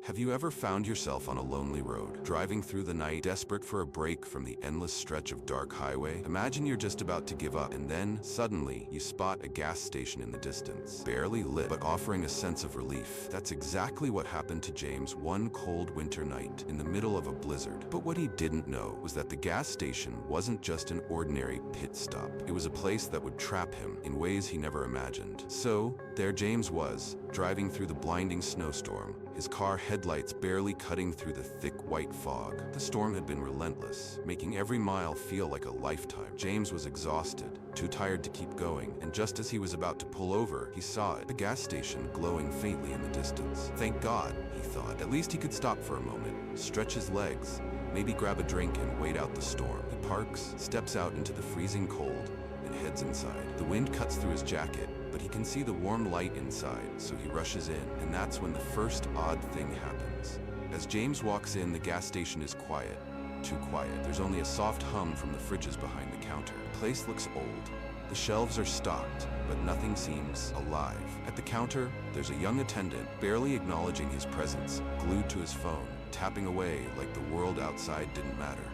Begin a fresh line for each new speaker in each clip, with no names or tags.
Have you ever found yourself on a lonely road, driving through the night, desperate for a break from the endless stretch of dark highway? Imagine you're just about to give up, and then, suddenly, you spot a gas station in the distance, barely lit, but offering a sense of relief. That's exactly what happened to James one cold winter night, in the middle of a blizzard. But what he didn't know was that the gas station wasn't just an ordinary pit stop. It was a place that would trap him in ways he never imagined. So, there James was, driving through the blinding snowstorm, his car headlights barely cutting through the thick white fog. The storm had been relentless, making every mile feel like a lifetime. James was exhausted, too tired to keep going, and just as he was about to pull over, he saw it, the gas station glowing faintly in the distance. Thank God, he thought. At least he could stop for a moment, stretch his legs, maybe grab a drink and wait out the storm. He parks, steps out into the freezing cold, and heads inside. The wind cuts through his jacket, but he can see the warm light inside, so he rushes in, and that's when the first odd thing happens. As James walks in, the gas station is quiet. Too quiet. There's only a soft hum from the fridges behind the counter. The place looks old. The shelves are stocked, but nothing seems alive. At the counter, there's a young attendant, barely acknowledging his presence, glued to his phone, tapping away like the world outside didn't matter.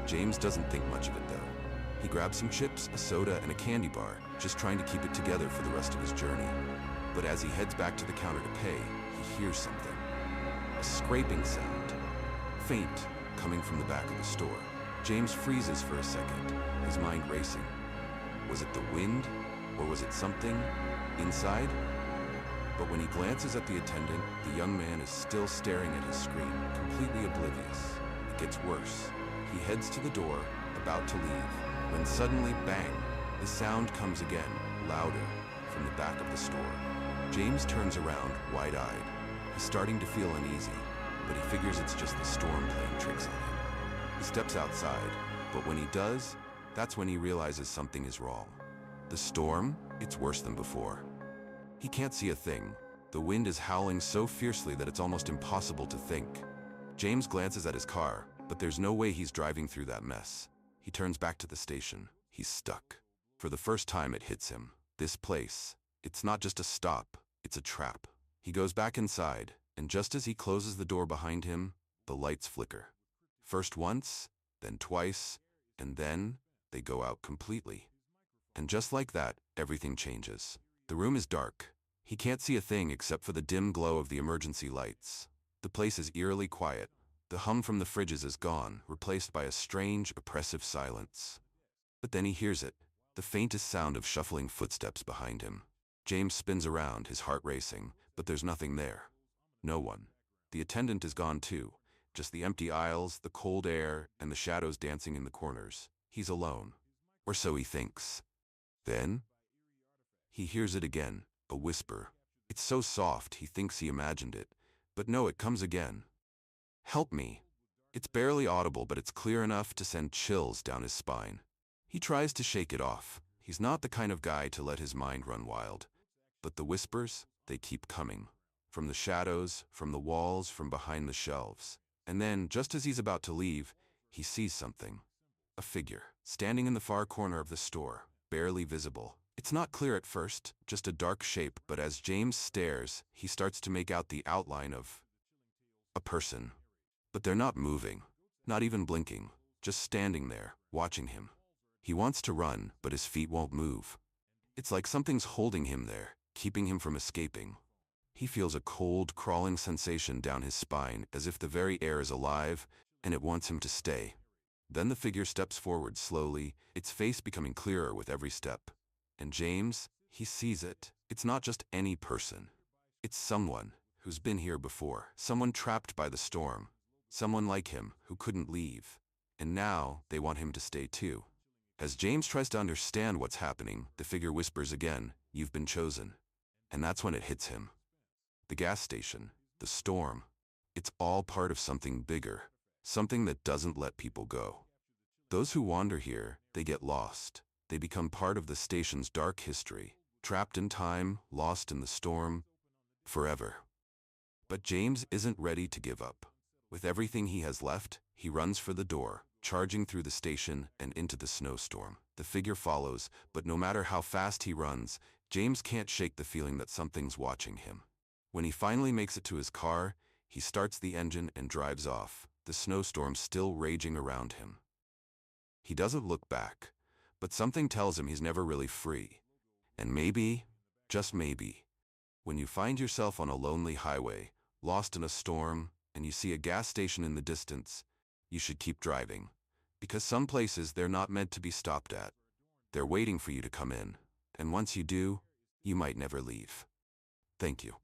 James doesn't think much of it, though. He grabs some chips, a soda, and a candy bar, just trying to keep it together for the rest of his journey. But as he heads back to the counter to pay, he hears something. A scraping sound. Faint, coming from the back of the store. James freezes for a second, his mind racing. Was it the wind, or was it something inside? But when he glances at the attendant, the young man is still staring at his screen, completely oblivious. It gets worse. He heads to the door, about to leave, when suddenly, bang, the sound comes again, louder, from the back of the store. James turns around, wide-eyed. He's starting to feel uneasy, but he figures it's just the storm playing tricks on him. He steps outside, but when he does, that's when he realizes something is wrong. The storm, it's worse than before. He can't see a thing. The wind is howling so fiercely that it's almost impossible to think. James glances at his car, but there's no way he's driving through that mess. He turns back to the station. He's stuck. For the first time, it hits him. This place, it's not just a stop, it's a trap. He goes back inside, and just as he closes the door behind him, the lights flicker. First once, then twice, and then they go out completely. And just like that, everything changes. The room is dark. He can't see a thing except for the dim glow of the emergency lights. The place is eerily quiet. The hum from the fridges is gone, replaced by a strange, oppressive silence. But then he hears it, the faintest sound of shuffling footsteps behind him. James spins around, his heart racing, but there's nothing there. No one. The attendant is gone too, just the empty aisles, the cold air, and the shadows dancing in the corners. He's alone. Or so he thinks. Then, he hears it again, a whisper. It's so soft he thinks he imagined it, but no, it comes again. Help me. It's barely audible, but it's clear enough to send chills down his spine. He tries to shake it off. He's not the kind of guy to let his mind run wild. But the whispers, they keep coming. From the shadows, from the walls, from behind the shelves. And then, just as he's about to leave, he sees something. A figure, standing in the far corner of the store, barely visible. It's not clear at first, just a dark shape, but as James stares, he starts to make out the outline of a person. But they're not moving, not even blinking, just standing there, watching him. He wants to run, but his feet won't move. It's like something's holding him there, keeping him from escaping. He feels a cold, crawling sensation down his spine, as if the very air is alive, and it wants him to stay. Then the figure steps forward slowly, its face becoming clearer with every step. And James, he sees it. It's not just any person. It's someone who's been here before. Someone trapped by the storm. Someone like him who couldn't leave. And now they want him to stay too. As James tries to understand what's happening, the figure whispers again, "You've been chosen." And that's when it hits him. The gas station, the storm, it's all part of something bigger. Something that doesn't let people go. Those who wander here, they get lost. They become part of the station's dark history, trapped in time, lost in the storm, forever. But James isn't ready to give up. With everything he has left, he runs for the door, charging through the station and into the snowstorm. The figure follows, but no matter how fast he runs, James can't shake the feeling that something's watching him. When he finally makes it to his car, He starts the engine and drives off, the snowstorm still raging around him. He doesn't look back, but something tells him he's never really free. And maybe, just maybe, when you find yourself on a lonely highway, lost in a storm, and you see a gas station in the distance, you should keep driving. Because some places they're not meant to be stopped at. They're waiting for you to come in, and once you do, you might never leave. Thank you.